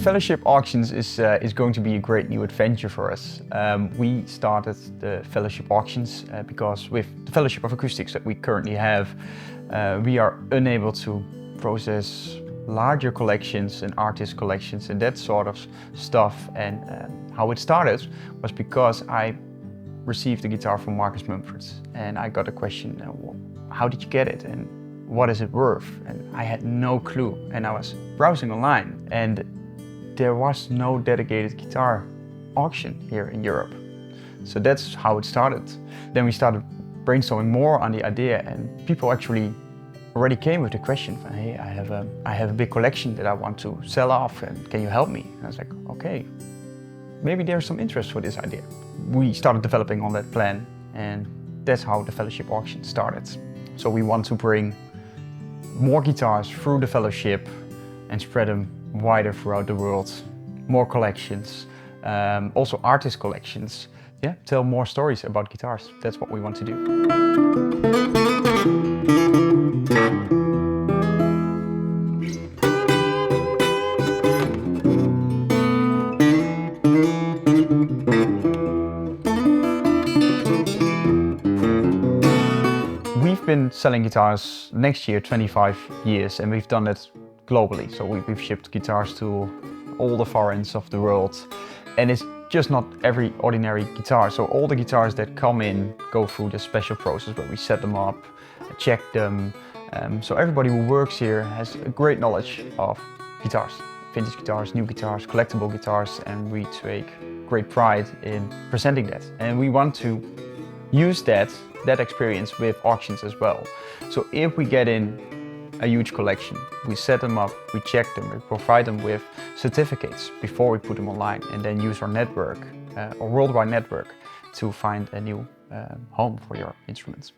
Fellowship auctions is going to be a great new adventure for us. We started the Fellowship auctions because with the Fellowship of Acoustics that we currently have, we are unable to process larger collections and artist collections and that sort of stuff. And how it started was because I received a guitar from Marcus Mumford, and I got a question, how did you get it and what is it worth? And I had no clue, and I was browsing online and there was no dedicated guitar auction here in Europe. So that's how it started. Then we started brainstorming more on the idea, and people actually already came with the question, hey, I have a big collection that I want to sell off, and can you help me? And I was like, okay, maybe there's some interest for this idea. We started developing on that plan, and that's how the Fellowship auction started. So we want to bring more guitars through the Fellowship and spread them wider throughout the world. More collections, also artist collections. Yeah, tell more stories about guitars. That's what we want to do. We've been selling guitars next year 25 years, and we've done it globally. So we've shipped guitars to all the far ends of the world, and it's just not every ordinary guitar. So all the guitars that come in go through this special process where we set them up, check them. So everybody who works here has a great knowledge of guitars, vintage guitars, new guitars, collectible guitars, and we take great pride in presenting that. And we want to use that experience with auctions as well. So if we get in a huge collection, we set them up, we check them, we provide them with certificates before we put them online, and then use our network, our worldwide network, to find a new home for your instruments.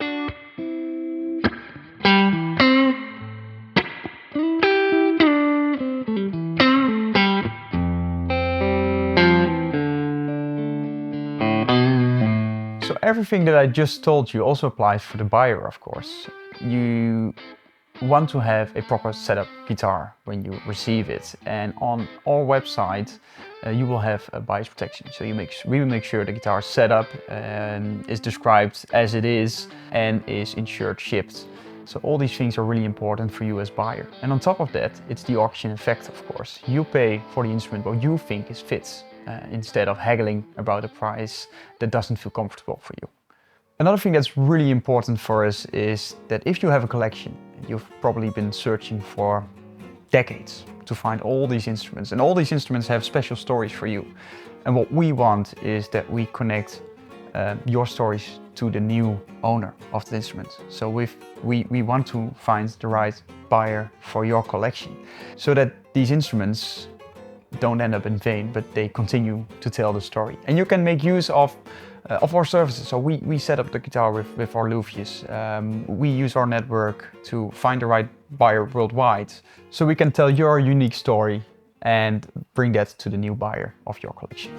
So everything that I just told you also applies for the buyer, of course. You want to have a proper setup guitar when you receive it, and on our website you will have a buyer's protection. So we will make sure the guitar is set up and is described as it is and is insured, shipped. So all these things are really important for you as buyer. And on top of that, it's the auction effect, of course. You pay for the instrument what you think is fits, instead of haggling about a price that doesn't feel comfortable for you. Another thing that's really important for us is that if you have a collection, you've probably been searching for decades to find all these instruments, and all these instruments have special stories for you. And what we want is that we connect your stories to the new owner of the instrument. So we want to find the right buyer for your collection, so that these instruments don't end up in vain, but they continue to tell the story. And you can make use of our services. So we set up the guitar with our luthiers. We use our network to find the right buyer worldwide, so we can tell your unique story and bring that to the new buyer of your collection.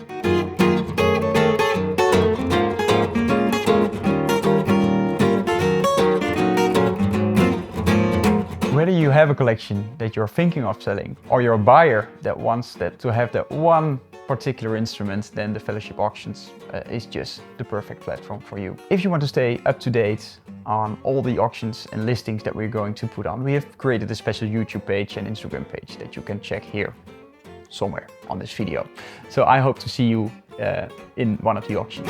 Whether you have a collection that you're thinking of selling, or you're a buyer that wants to have that one particular instrument, then the Fellowship auctions is just the perfect platform for you. If you want to stay up to date on all the auctions and listings that we're going to put on, we have created a special YouTube page and Instagram page that you can check here somewhere on this video. So I hope to see you in one of the auctions.